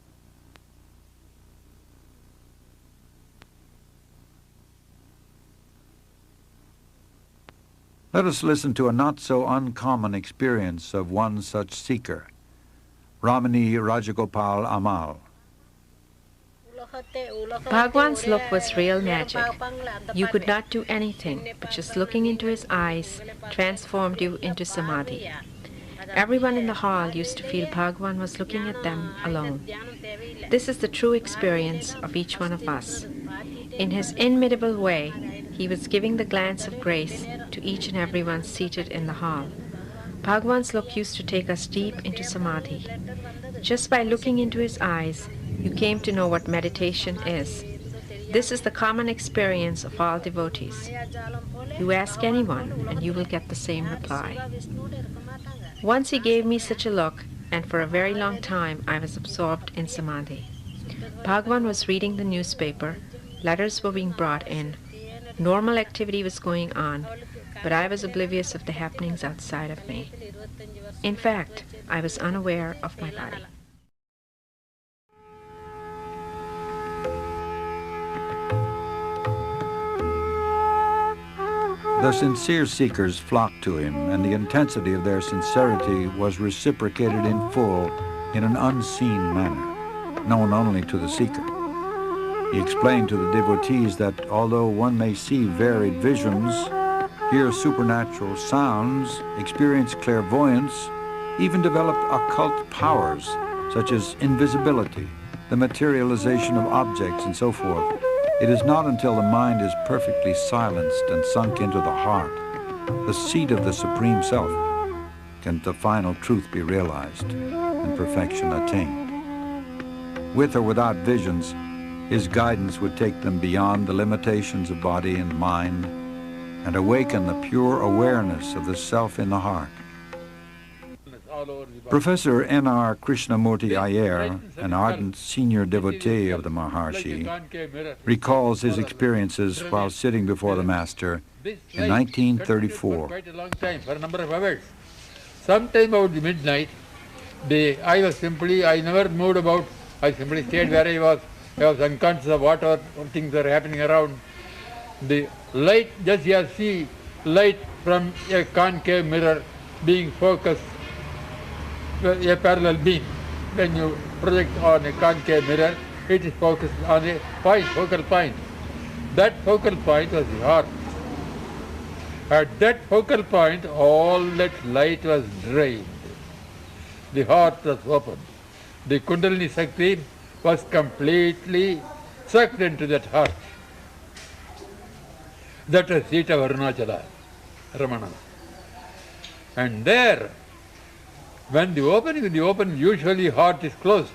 Let us listen to a not so uncommon experience of one such seeker, Ramani Rajagopal Amal. Bhagwan's look was real magic. You could not do anything, but just looking into his eyes transformed you into samadhi. Everyone in the hall used to feel Bhagwan was looking at them alone. This is the true experience of each one of us. In his inimitable way, he was giving the glance of grace to each and everyone seated in the hall. Bhagwan's look used to take us deep into samadhi. Just by looking into his eyes, you came to know what meditation is. This is the common experience of all devotees. You ask anyone, and you will get the same reply. Once he gave me such a look, and for a very long time I was absorbed in samadhi. Bhagwan was reading the newspaper, letters were being brought in, normal activity was going on, but I was oblivious of the happenings outside of me. In fact, I was unaware of my body. The sincere seekers flocked to him, and the intensity of their sincerity was reciprocated in full in an unseen manner, known only to the seeker. He explained to the devotees that although one may see varied visions, hear supernatural sounds, experience clairvoyance, even develop occult powers such as invisibility, the materialization of objects, and so forth, it is not until the mind is perfectly silenced and sunk into the heart, the seat of the Supreme Self, can the final truth be realized and perfection attained. With or without visions, his guidance would take them beyond the limitations of body and mind and awaken the pure awareness of the self in the heart. Professor N.R. Krishnamurti Iyer, an ardent senior devotee of the Maharshi, recalls his experiences while sitting before the Master in 1934. Quite a long time, for a number of hours. Sometime about the midnight, I never moved about. I simply stayed where I was. I was unconscious of what things are happening around. The light, just you see light from a concave mirror being focused, a parallel beam. When you project on a concave mirror, it is focused on a point, focal point. That focal point was the heart. At that focal point, all that light was drained. The heart was open. The Kundalini Shakti was completely sucked into that heart. That was seat of Arunachala, Ramana. And there, when the opening, usually heart is closed.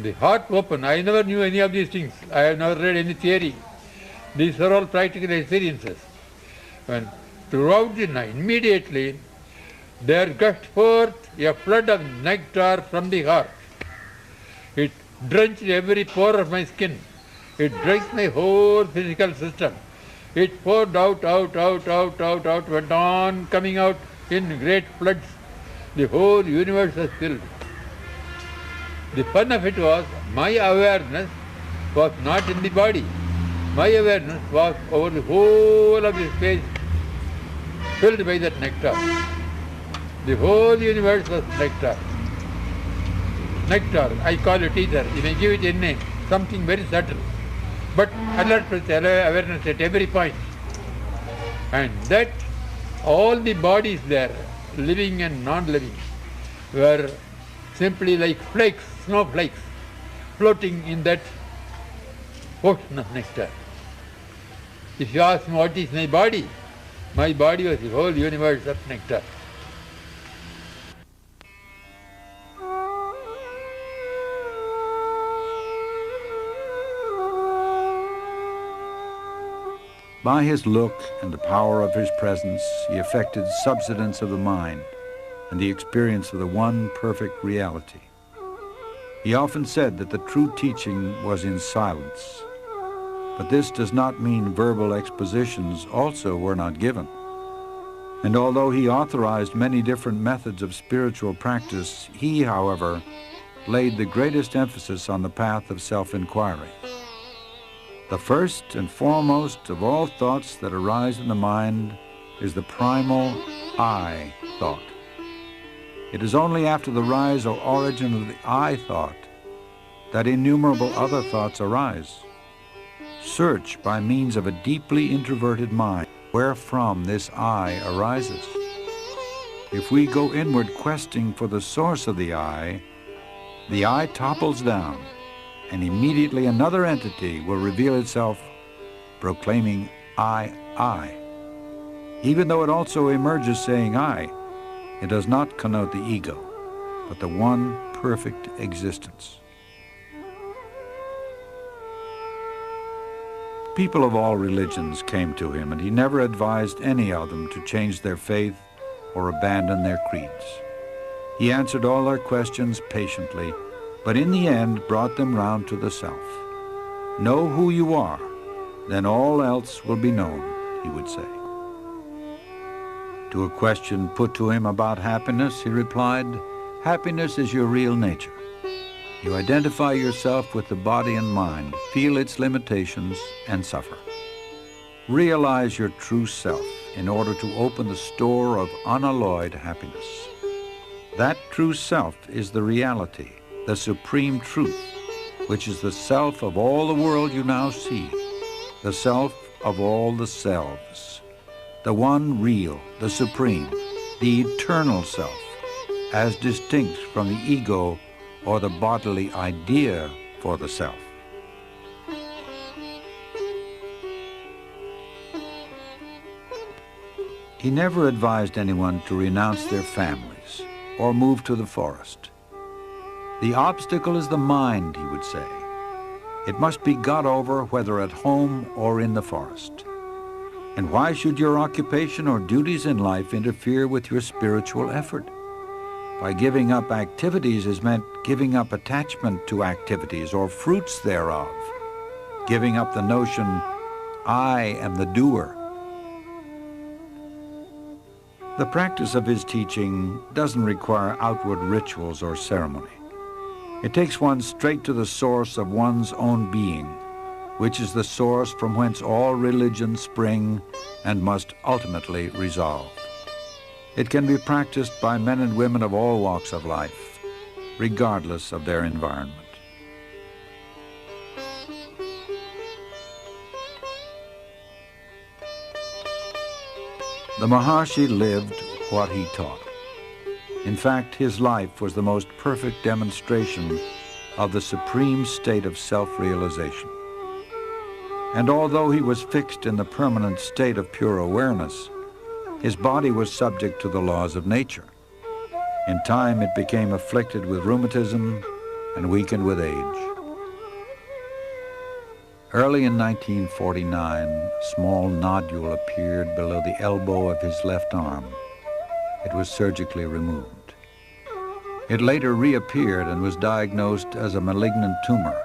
The heart open, I never knew any of these things. I have never read any theory. These are all practical experiences. When throughout the night, immediately, there gushed forth a flood of nectar from the heart. It drenched every pore of my skin. It drenched my whole physical system. It poured out, went on coming out in great floods. The whole universe was filled. The fun of it was, my awareness was not in the body. My awareness was over the whole of the space, filled by that nectar. The whole universe was nectar. Nectar, I call it ether. You may give it a name, something very subtle, but alert with awareness at every point. And that all the bodies there, living and non-living, were simply like flakes, snowflakes, floating in that ocean of nectar. If you ask me what is my body was the whole universe of nectar. By his look and the power of his presence, he effected subsidence of the mind and the experience of the one perfect reality. He often said that the true teaching was in silence, but this does not mean verbal expositions also were not given. And although he authorized many different methods of spiritual practice, he, however, laid the greatest emphasis on the path of self-inquiry. The first and foremost of all thoughts that arise in the mind is the primal I thought. It is only after the rise or origin of the I thought that innumerable other thoughts arise. Search by means of a deeply introverted mind wherefrom this I arises. If we go inward questing for the source of the I topples down, and immediately another entity will reveal itself, proclaiming I. Even though it also emerges saying I, it does not connote the ego, but the one perfect existence. People of all religions came to him, and he never advised any of them to change their faith or abandon their creeds. He answered all their questions patiently, but in the end brought them round to the self. Know who you are, then all else will be known, he would say. To a question put to him about happiness, he replied, happiness is your real nature. You identify yourself with the body and mind, feel its limitations, and suffer. Realize your true self in order to open the store of unalloyed happiness. That true self is the reality, the supreme truth, which is the self of all the world you now see, the self of all the selves, the one real, the supreme, the eternal self, as distinct from the ego or the bodily idea for the self. He never advised anyone to renounce their families or move to the forest. The obstacle is the mind, he would say. It must be got over whether at home or in the forest. And why should your occupation or duties in life interfere with your spiritual effort? By giving up activities is meant giving up attachment to activities or fruits thereof, giving up the notion, I am the doer. The practice of his teaching doesn't require outward rituals or ceremony. It takes one straight to the source of one's own being, which is the source from whence all religions spring and must ultimately resolve. It can be practiced by men and women of all walks of life, regardless of their environment. The Maharshi lived what he taught. In fact, his life was the most perfect demonstration of the supreme state of self-realization. And although he was fixed in the permanent state of pure awareness, his body was subject to the laws of nature. In time, it became afflicted with rheumatism and weakened with age. Early in 1949, a small nodule appeared below the elbow of his left arm. It was surgically removed. It later reappeared and was diagnosed as a malignant tumor,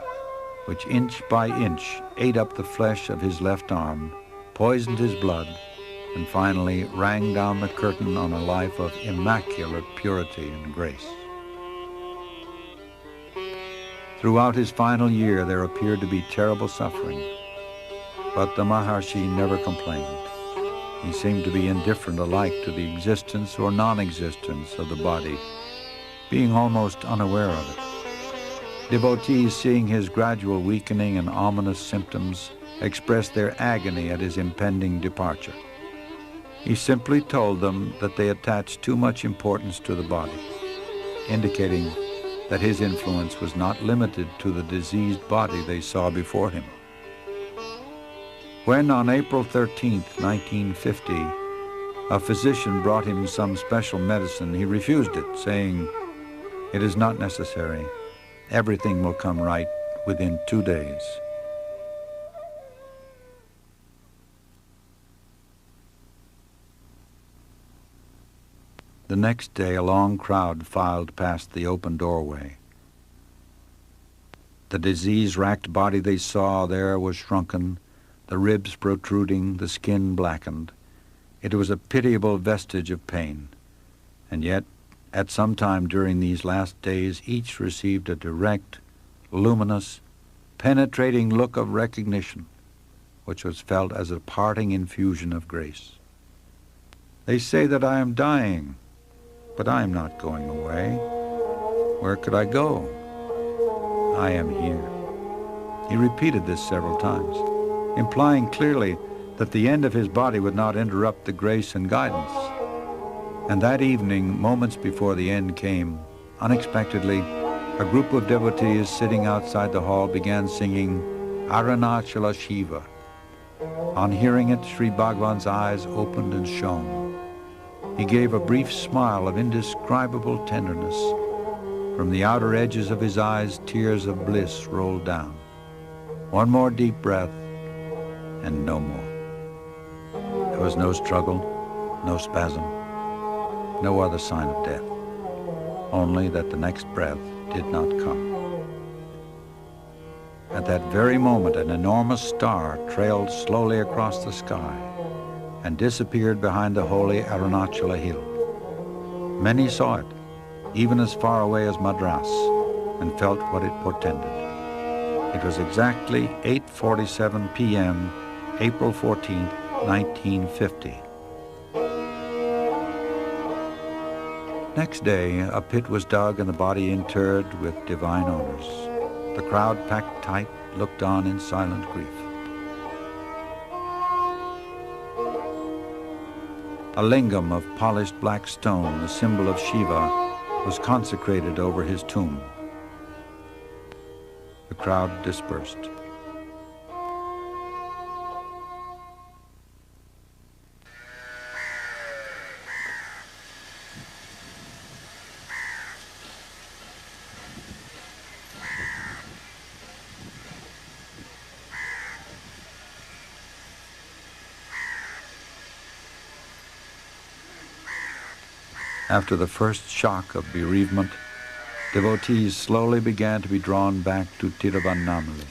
which inch by inch ate up the flesh of his left arm, poisoned his blood, and finally rang down the curtain on a life of immaculate purity and grace. Throughout his final year, there appeared to be terrible suffering, but the Maharshi never complained. He seemed to be indifferent alike to the existence or non-existence of the body, being almost unaware of it. Devotees, seeing his gradual weakening and ominous symptoms, expressed their agony at his impending departure. He simply told them that they attached too much importance to the body, indicating that his influence was not limited to the diseased body they saw before him. When on April 13, 1950, a physician brought him some special medicine, he refused it, saying, "It is not necessary. Everything will come right within 2 days." The next day, a long crowd filed past the open doorway. The disease-racked body they saw there was shrunken, the ribs protruding, the skin blackened. It was a pitiable vestige of pain. And yet, at some time during these last days, each received a direct, luminous, penetrating look of recognition, which was felt as a parting infusion of grace. They say that I am dying, but I am not going away. Where could I go? I am here. He repeated this several times, implying clearly that the end of his body would not interrupt the grace and guidance. And that evening, moments before the end came, unexpectedly, a group of devotees sitting outside the hall began singing Arunachala Shiva. On hearing it, Sri Bhagavan's eyes opened and shone. He gave a brief smile of indescribable tenderness. From the outer edges of his eyes, tears of bliss rolled down. One more deep breath, and no more. There was no struggle, no spasm, no other sign of death, only that the next breath did not come. At that very moment, an enormous star trailed slowly across the sky and disappeared behind the holy Arunachala hill. Many saw it, even as far away as Madras, and felt what it portended. It was exactly 8:47 p.m. April 14, 1950. Next day, a pit was dug and the body interred with divine honors. The crowd, packed tight, looked on in silent grief. A lingam of polished black stone, the symbol of Shiva, was consecrated over his tomb. The crowd dispersed. After the first shock of bereavement, devotees slowly began to be drawn back to Tiruvannamalai.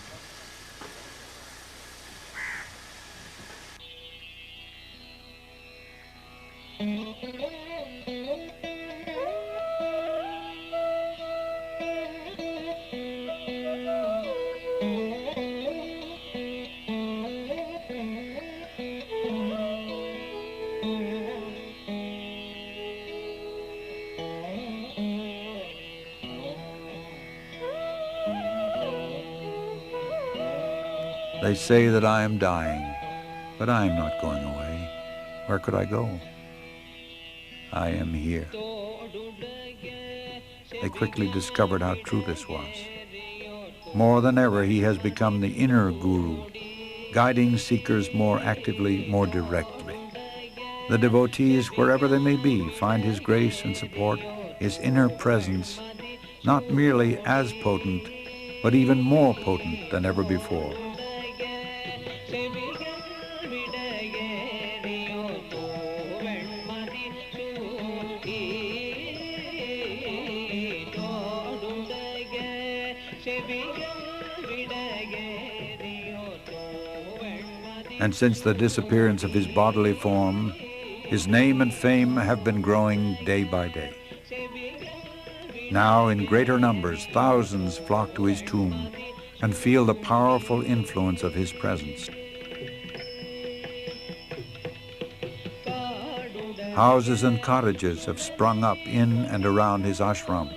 They say that I am dying, but I am not going away. Where could I go? I am here. They quickly discovered how true this was. More than ever, he has become the inner guru, guiding seekers more actively, more directly. The devotees, wherever they may be, find his grace and support, his inner presence, not merely as potent, but even more potent than ever before. And since the disappearance of his bodily form, his name and fame have been growing day by day. Now, in greater numbers, thousands flock to his tomb and feel the powerful influence of his presence. Houses and cottages have sprung up in and around his ashram.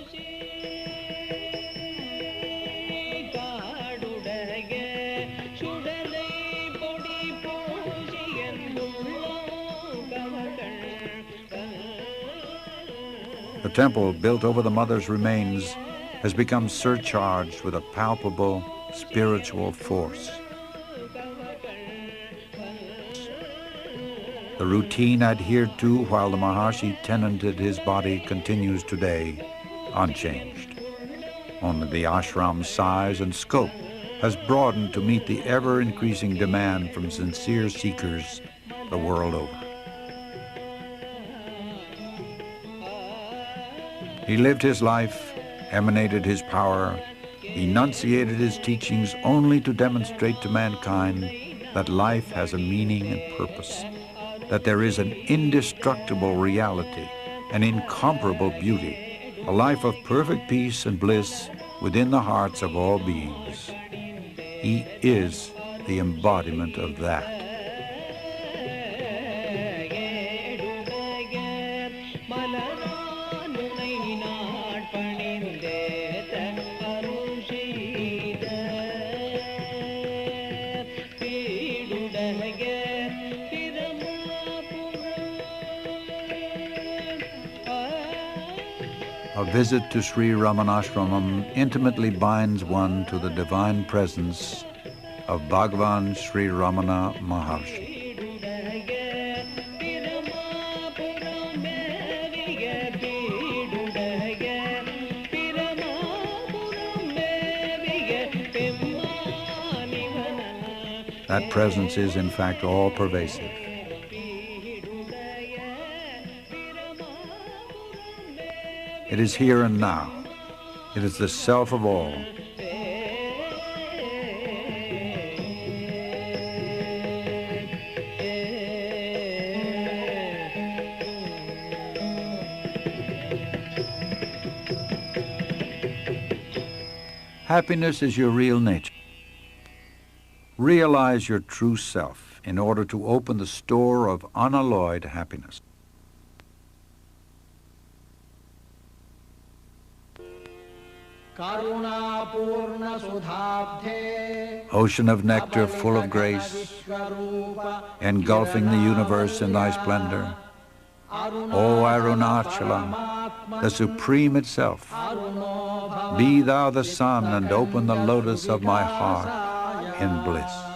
The temple built over the mother's remains has become surcharged with a palpable spiritual force. The routine adhered to while the Maharshi tenanted his body continues today, unchanged. Only the ashram's size and scope has broadened to meet the ever-increasing demand from sincere seekers the world over. He lived his life, emanated his power, enunciated his teachings only to demonstrate to mankind that life has a meaning and purpose, that there is an indestructible reality, an incomparable beauty, a life of perfect peace and bliss within the hearts of all beings. He is the embodiment of that. A visit to Sri Ramanashramam intimately binds one to the divine presence of Bhagavan Sri Ramana Maharshi. That presence is, in fact, all-pervasive. It is here and now. It is the self of all. Happiness is your real nature. Realize your true self. life in order to open the store of unalloyed happiness. Ocean of nectar full of grace, engulfing the universe in thy splendor, O Arunachala, the Supreme itself, be thou the sun and open the lotus of my heart in bliss.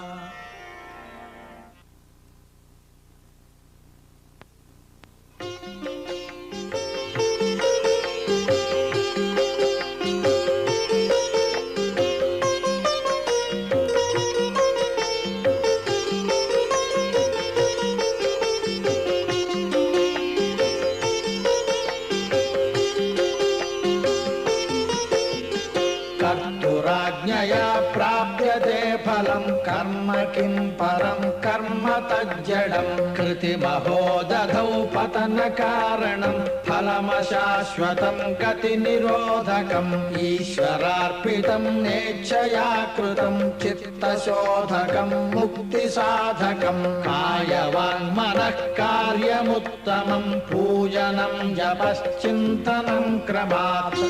कृतिमहोदधौ पतनकारणं फलमशाश्वतं गतिनिरोधकम् ईश्वरार्पितं नेच्छया कृतं चित्तशोधकं मुक्तिसाधकं कायवाङ्मनः कार्यमुत्तमं पूजनं जपश्चिन्तनं क्रमात्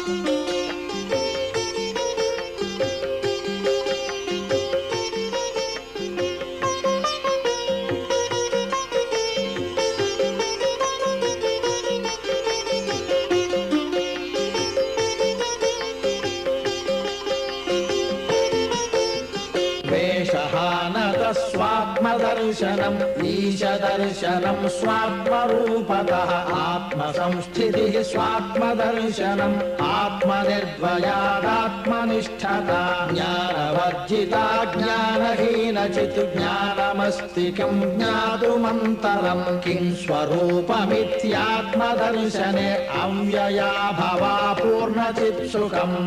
स्वात्मदर्शनम् ईशदर्शनं स्वात्मरूपतः आत्मसंस्थितिः स्वात्मदर्शनम् आत्मनिर्भयादात्मनिष्ठता ज्ञानवर्जिता ज्ञानहीनचित् ज्ञानमस्ति किं ज्ञातुमन्तरम् किं स्वरूपमित्यात्मदर्शने अव्यया भवा पूर्णचित्सुखम्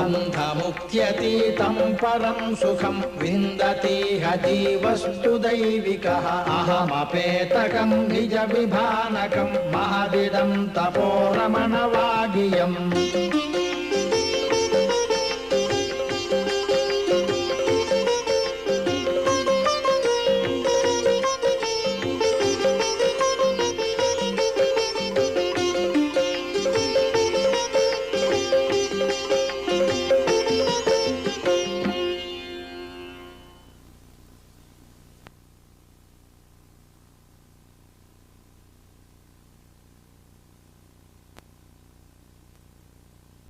बन्धमुक्त्यतीतं परं सुखं विन्दतीह जीवस्तु दैविकः अहमपेतकं निजविभानकं महदिदं तपो रमणवागियम्